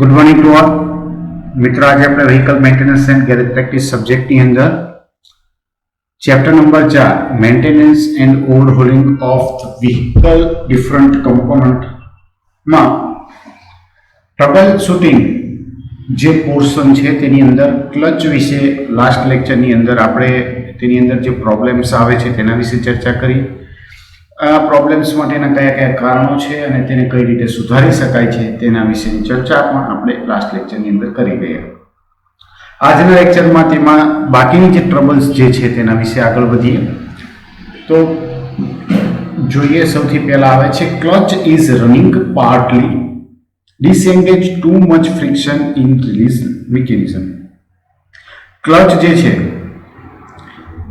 Good morning to all મિત્રો, આજે આપણે vehicle maintenance and garage practice સબ્જેક્ટની અંદર chapter number 4 maintenance and overhauling of the vehicle different કમ્પોનન્ટમાં ટ્રબલ શૂટિંગ જે પોર્શન છે તેની અંદર ક્લચ વિશે લાસ્ટ લેક્ચરની અંદર આપણે તેની અંદર જે પ્રોબ્લેમ્સ આવે છે તેના વિશે ચર્ચા કરી. આ પ્રોબ્લેમ્સ માટેના કયા કયા કારણો છે અને તેને કઈ રીતે સુધારી શકાય છે તેના વિશેની ચર્ચા પણ આપણે લાસ્ટ લેક્ચરની અંદર કરી ગયા. આજના લેક્ચરમાં તેમાં બાકીની જે ટ્રબલ્સ જે છે તેના વિશે આગળ વધીએ. તો જોઈએ, સૌથી પહેલા આવે છે clutch is running partly disengage too much friction in release mechanism. Clutch જે છે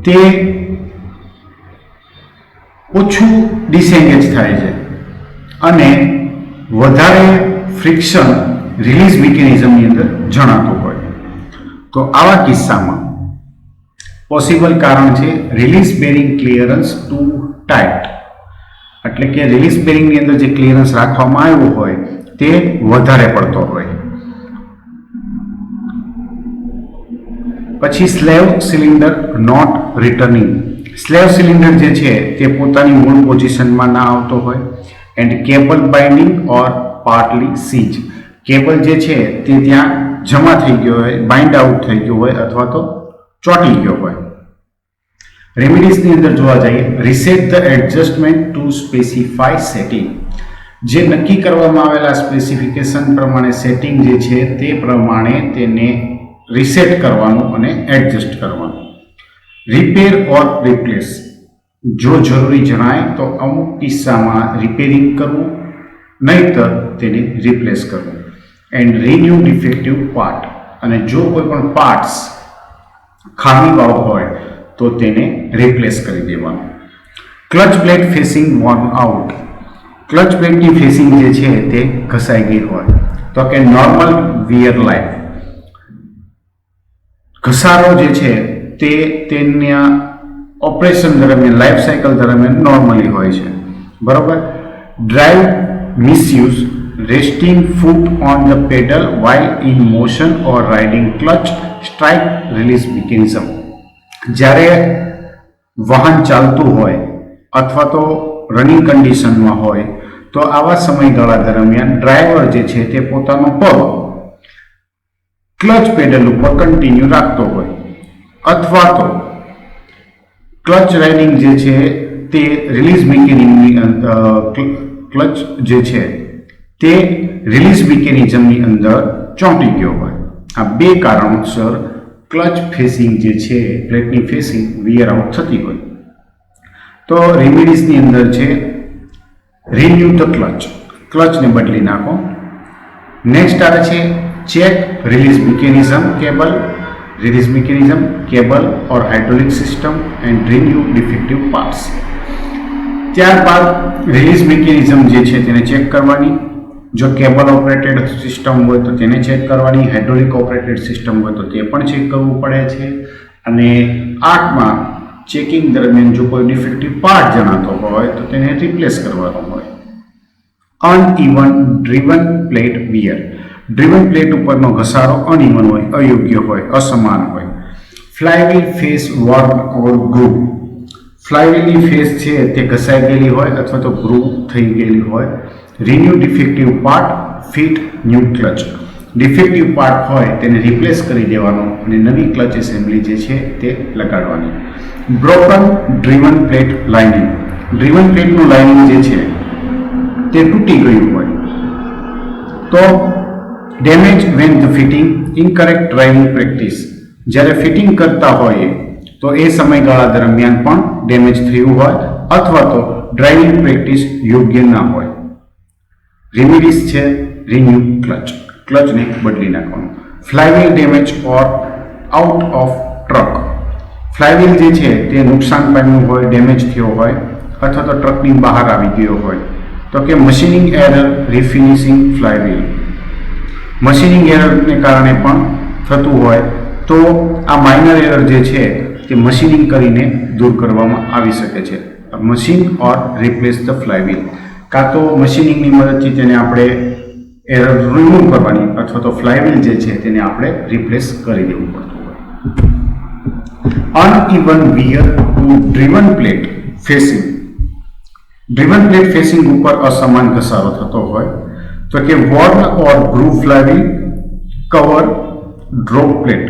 તે ઓછું ડિસેન્ગેજ થાય છે અને વધારે ફ્રિક્શન રિલીઝ મિકેનિઝમની અંદર જણાતું હોય. તો આવા કિસ્સામાં પોસિબલ કારણ છે release bearing clearance too tight, એટલે કે રિલીઝ બેરિંગની અંદર જે ક્લિયરન્સ રાખવામાં આવ્યું હોય તે વધારે પડતો હોય. પછી slave cylinder not returning. Slave cylinder જે છે તે પોતાની મૂળ પોઝિશનમાં ના આવતો હોય. And cable binding or partly seize. Cable જે છે તે ત્યાં જમા થઈ ગયો હોય, બાઇન્ડ આઉટ થઈ ગયો હોય અથવા તો ચોંટી ગયો હોય. રેમિડીઝની અંદર જોવા જઈએ, reset the adjustment to specify setting. જે નક્કી કરવામાં આવેલા સ્પેસિફિકેશન પ્રમાણે સેટિંગ જે છે તે પ્રમાણે તેને રીસેટ કરવાનું અને એડજસ્ટ કરવાનું. રિપેર ઓર રિપ્લેસ. જો જરૂરી જણાય તો અમુક કિસ્સામાં રિપેરિંગ કરવું, નહીંતર તેને રિપ્લેસ કરવું. And renew defective part. અને જો કોઈ પણ પાર્ટ્સ ખામીવાળો હોય તો તેને રિપ્લેસ કરી દેવાનું. Clutch plate facing Warne out. Clutch પ્લેટની ફેસિંગ જે છે તે ઘસાઈ ગઈ હોય તો કે નોર્મલ વિયર લાઈફ. ઘસારો જે છે તે તેના ઓપરેશન દરમિયાન, લાઈફ સાયકલ દરમિયાન નોર્મલી હોય છે, બરોબર. Drive misuse. Resting foot on the pedal while in motion or riding clutch strike release mechanism. જ્યારે વાહન ચાલતું હોય અથવા તો રનિંગ કન્ડિશનમાં હોય તો આવા સમયગાળા દરમિયાન ડ્રાઈવર જે છે તે પોતાનો પગ ક્લચ પેડલ ઉપર કન્ટિન્યુ રાખતો હોય અથવા તો ક્લચ રાઇડિંગ જે છે તે રિલીઝ મિકેનિઝમની ક્લચ જે છે તે રિલીઝ મિકેનિઝમની અંદર ચોંટી ગયો હોય. આ બે કારણોસર ક્લચ ફેસિંગ જે છે, પ્લેટની ફેસિંગ વિયર આઉટ થતી હોય. તો રેમિડીઝની અંદર છે રિન્યુ ધ ક્લચ. ક્લચને બદલી નાખો. નેક્સ્ટ આવે છે check release mechanism cable, release mechanism cable or hydraulic system and renew defective parts. ત્યારબાદ રિલીઝ મિકેનિઝમ જે છે તેને ચેક કરવાની. જો કેબલ ઓપરેટેડ સિસ્ટમ હોય તો તેને ચેક કરવાની. હાઇડ્રોલિક ઓપરેટેડ સિસ્ટમ હોય તો તે પણ ચેક કરવું પડે છે. અને આંખમાં ચેકિંગ દરમિયાન જો કોઈ ડિફેક્ટિવ પાર્ટ જણાતો હોય તો તેને રિપ્લેસ કરવાનો હોય. Uneven driven plate wear. Driven plate ઉપરનો ઘસારો અનઇવન હોય, અયોગ્ય હોય, અસમાન હોય. Flywheel face worn or groove. ફ્લાયવ્હીલની ફેસ છે તે ઘસાઈ ગયેલી હોય અથવા તો ગ્રૂવ થઈ ગયેલી હોય. Renew defective part fit new clutch. Defective part હોય તેને રિપ્લેસ કરી દેવાનો અને નવી ક્લચ એસેમ્બલી જે છે તે લગાડવાની. Broken driven plate lining. Driven પ્લેટનું લાઇનિંગ જે છે તે તૂટી ગયું હોય તો damage when the fitting incorrect driving practice. જ્યારે ફિટિંગ કરતા હોઈએ તો એ સમયગાળા દરમિયાન પણ ડેમેજ થયું હોય અથવા તો ડ્રાઇવિંગ પ્રેક્ટિસ યોગ્ય ના હોય. રેમિડીઝ છે રિન્યુ ક્લચ. ક્લચને બદલી નાખવાનું. Flywheel damage or out of truck. Flywheel જે છે તે નુકસાન પામ્યું હોય, ડેમેજ થયો હોય અથવા તો ટ્રકની બહાર આવી ગયો હોય તો કે મશીનિંગ એરર રિફિનિશિંગ ફ્લાયવ્હીલ. મશીનિંગ એરરને કારણે પણ થતું હોય તો આ માઇનર એરર જે છે તે મશીનિંગ કરીને દૂર કરવામાં આવી શકે છે. Machine or replace the flywheel. કાં તો મશીનિંગની મદદથી તેને આપણે એરર રિમૂવ કરવાની અથવા તો ફ્લાયવ્હીલ જે છે તેને આપણે રિપ્લેસ કરી દેવું પડતું હોય. Uneven wear to driven plate facing. Driven plate facing ઉપર અસમાન ઘસારો થતો હોય તો કે worn or groove flywheel cover drop plate.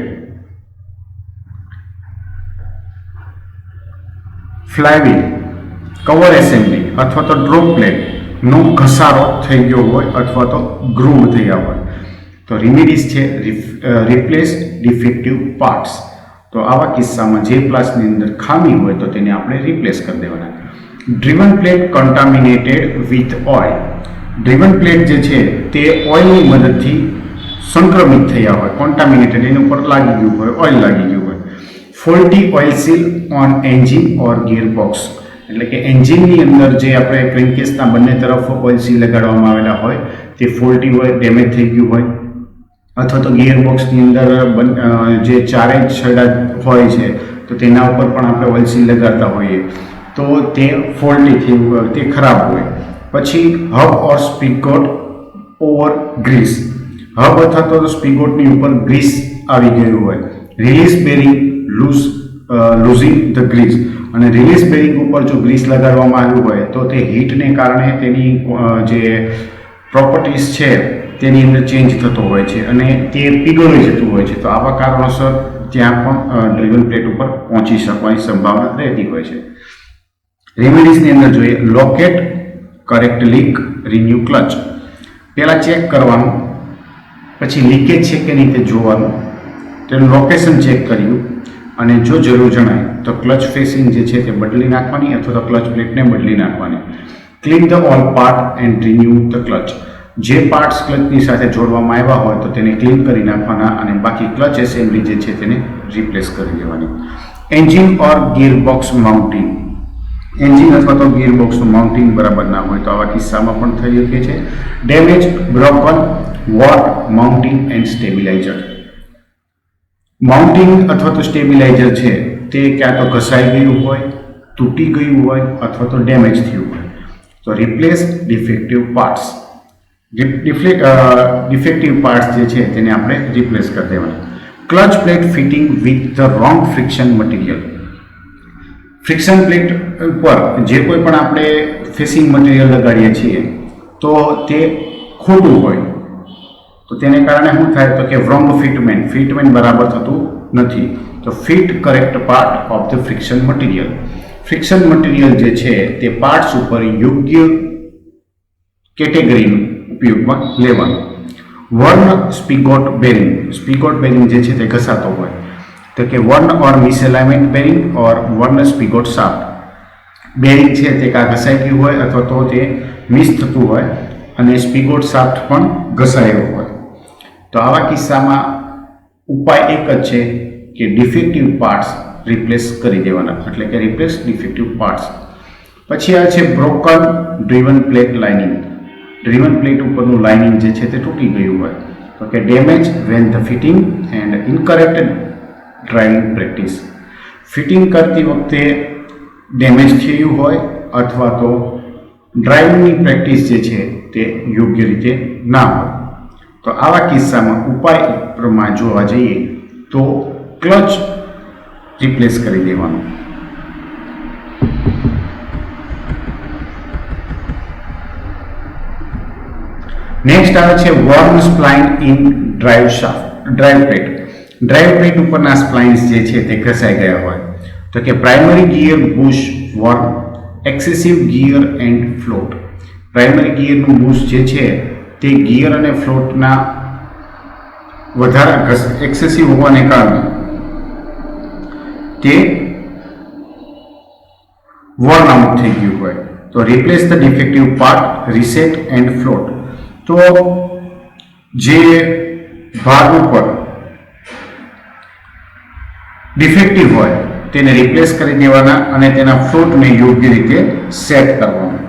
Flywheel cover assembly અથવા તો ડ્રોપ પ્લેટ નો ઘસારો થઈ ગયો હોય અથવા તો ગ્રુવ થયા હોય તો રેમેડીઝ છે રિપ્લેસ ડિફેક્ટિવ પાર્ટ્સ. તો આવા કિસ્સામાં જે પ્લાસની અંદર ખામી હોય તો તેને આપણે રિપ્લેસ કરી દેવાના. Driven plate contaminated with oil. Driven plate જે છે તે ઓઇલની મદદથી સંક્રમિત થયા હોય, કોન્ટામિનેટેડ એની ઉપર લાગી ગયું હોય, ઓઇલ લાગી ગયું હોય. Faulty oil seal on engine or gear box. એટલે કે એન્જિનની અંદર જે આપણે ક્રેન્કેસના બંને તરફ ઓઇલ સીલ લગાડવામાં આવેલા હોય તે ફોલ્ટી હોય, ડેમેજ થઈ ગયું હોય, અથવા તો ગિયર બોક્સની અંદર જે ચારે છેડા હોય છે તો તેના ઉપર પણ આપણે ઓઇલ સીલ લગાડતા હોઈએ તો તે ફોલ્ટી થયું હોય, તે ખરાબ હોય. પછી hub or spigot over grease. Hub અથવા તો સ્પીગોટની ઉપર ગ્રીસ આવી ગયું હોય. Release bearing losing the grease. અને રિલીઝ બેરિંગ ઉપર જો ગ્રીસ લગાડવામાં આવ્યું હોય તો તે હીટને કારણે તેની જે પ્રોપર્ટીઝ છે તેની અંદર ચેન્જ થતો હોય છે અને તે પીગળી જતું હોય છે. તો આવા કારણોસર ત્યાં પણ ડ્રીવન પ્લેટ ઉપર પહોંચી શકવાની સંભાવના રહેતી હોય છે. રેમેડીઝની અંદર જોઈએ locate, correct leak, renew clutch. પહેલાં ચેક કરવાનું, પછી લીકેજ છે કે નહીં તે જોવાનું, તેનું લોકેશન ચેક કર્યું અને જો જરૂર જણાય તો ક્લચ ફેસિંગ જે છે તે બદલી નાખવાની અથવા તો ક્લચ પ્લેટને બદલી નાખવાની. Clean the all part and renew the clutch. જે પાર્ટ્સ ક્લચની સાથે જોડવામાં આવ્યા હોય તો તેને ક્લીન કરી નાખવાના અને બાકી ક્લચ એસેમ્બલી જે છે તેને રિપ્લેસ કરી દેવાની. એન્જિન ઓર ગિયર બોક્સ માઉન્ટિંગ. એન્જિન અથવા તો ગિયર બોક્સનું માઉન્ટિંગ બરાબર ના હોય તો આવા કિસ્સામાં પણ થઈ શકે છે. Damage, broken, what, mounting and stabiliser. Mounting અથવા તો સ્ટેબિલાઇઝર છે તે ક્યાં તો ઘસાઈ ગયું હોય, તૂટી ગયું હોય અથવા તો ડેમેજ થયું હોય તો replace defective parts. Defective parts જે છે તેને આપણે રિપ્લેસ કરી દેવાના. Clutch plate fitting with the wrong friction material. Friction plate ઉપર જે કોઈ પણ આપણે ફેસિંગ મટીરિયલ લગાડીએ છીએ તો તે ખોટું હોય તો તેને કારણે શું થાય તો કે રોંગ ફિટમેન્ટ બરાબર થતું નથી. તો fit correct part of the friction material. Friction material જે છે તે પાર્ટ્સ ઉપર યોગ્ય કેટેગરીનું ઉપયોગમાં લેવાનું. Worn spigot bearing. Spigot bearing જે છે તે ઘસાતો હોય તો કે worn or misalignment bearing or worn spigot shaft. Bearing છે તે કાં ઘસાઈ ગયું હોય અથવા તો તે મિસ થતું હોય અને સ્પીગોટ શાફ્ટ પણ ઘસાયેલો હોય. તો આવા કિસ્સામાં ઉપાય એક જ છે કે ડિફેક્ટિવ પાર્ટ્સ રિપ્લેસ કરી દેવાના, એટલે કે રિપ્લેસ ડિફેક્ટિવ પાર્ટ્સ. પછી આ છે broken driven plate lining. Driven plate ઉપરનું લાઇનિંગ જે છે તે તૂટી ગયું હોય તો કે damage when the fitting and incorrect driving practice. Fitting કરતી વખતે ડેમેજ થયું હોય અથવા તો ડ્રાઇવિંગની પ્રેક્ટિસ જે છે તે યોગ્ય રીતે ના હોય. તો આવા કિસ્સામાં ઉપાય પ્રમાણે જોવા જઈએ તો ક્લચ રિપ્લેસ કરી દેવાનું. નેક્સ્ટ આવે છે worn spline in drive plate. Drive plate ઉપરના સ્પ્લાઇન્સ જે છે તે ઘસાઈ ગયા હોય તો કે primary gear bush worn, excessive gear end float. Primary ગિયરનું બુશ જે છે તે ગિયર અને ફ્લોટના વધારે એક્સેસિવ હોવાને કારણે તે વર્ન આઉટ થઈ ગયું હોય તો replace the defective part, reset and float. તો જે ભાગ ઉપર ડિફેક્ટિવ હોય તેને રિપ્લેસ કરી દેવાના અને તેના ફ્લોટને યોગ્ય રીતે સેટ કરવાના.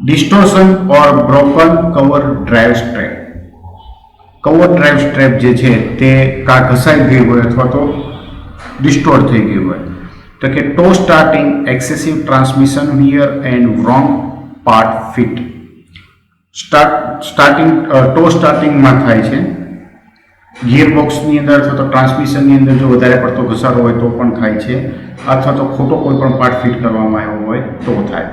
Distortion or broken cover drive strap. Cover drive strap જે છે તે કાં ઘસાઈ ગઈ હોય અથવા તો ડિસ્ટોર્ટ થઈ ગઈ હોય તો કે tow starting, excessive transmission wear and wrong part fit. સ્ટાર્ટિંગમાં થાય છે. ગિયરબોક્સની અંદર અથવા તો ટ્રાન્સમિશનની અંદર જો વધારે પડતો ઘસારો હોય તો પણ થાય છે, અથવા તો ખોટો કોઈ પણ પાર્ટ ફિટ કરવામાં આવ્યો હોય તો થાય.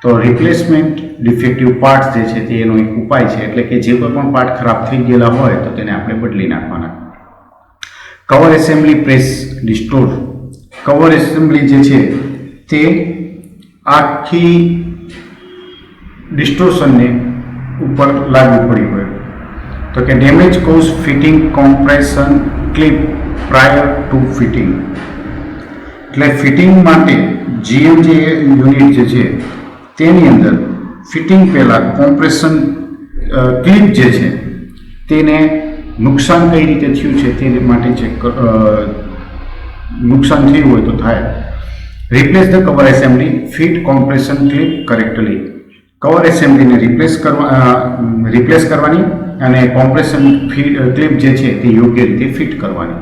તો રિપ્લેસમેન્ટ ડિફેક્ટિવ પાર્ટ્સ જે છે તે એનો એક ઉપાય છે, એટલે કે જે કોઈ પણ પાર્ટ ખરાબ થઈ ગયેલા હોય તો તેને આપણે બદલી નાખવાના. Cover assembly press distort. Cover assembly જે છે તે આખી ડિસ્ટોર્શનને ઉપર લાગુ પડી હોય તો કે damage cause fitting compression clip prior to fitting. એટલે ફિટિંગ માટે જીએમ જે યુનિટ જે છે તેની અંદર ફિટિંગ પહેલાં કોમ્પ્રેશન ક્લિપ જે છે તેને નુકસાન કઈ રીતે થયું છે તે માટે ચેક નુકસાન થયું હોય તો થાય. Replace the cover assembly, fit compression clip correctly. Cover એસેમ્બલીને રિપ્લેસ કરવાની અને કોમ્પ્રેશન ક્લિપ જે છે તે યોગ્ય રીતે ફિટ કરવાની.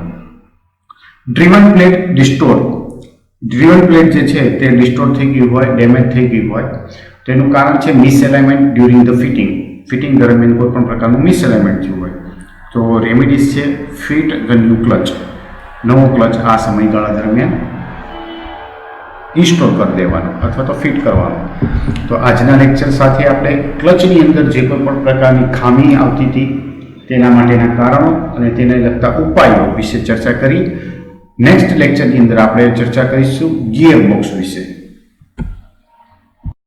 Driven plate distort. Driven plate જે છે તે ડિસ્ટોર થઈ ગયું હોય, ડેમેજ થઈ ગયું હોય, તેનું કારણ છે મિસએલાઇનમેન્ટ ડ્યુરિંગ ધ ફિટિંગ. ફિટિંગ દરમિયાન કોઈ પણ પ્રકારનું મિસએલાઇનમેન્ટ થયું હોય તો રેમેડીઝ છે ફિટ ધ ન્યૂ ક્લચ. નવો ક્લચ આ સમયગાળા દરમિયાન ઇન્સ્ટોલ કરી દેવાનો અથવા તો ફિટ કરવાનો. તો આજના લેક્ચર સાથે આપણે ક્લચની અંદર જે કોઈ પણ પ્રકારની ખામી આવતી હતી તેના માટેના કારણો અને તેને લગતા ઉપાયો વિશે ચર્ચા કરી. નેક્સ્ટ લેક્ચરની અંદર આપણે ચર્ચા કરીશું ગિયર બોક્સ વિશે.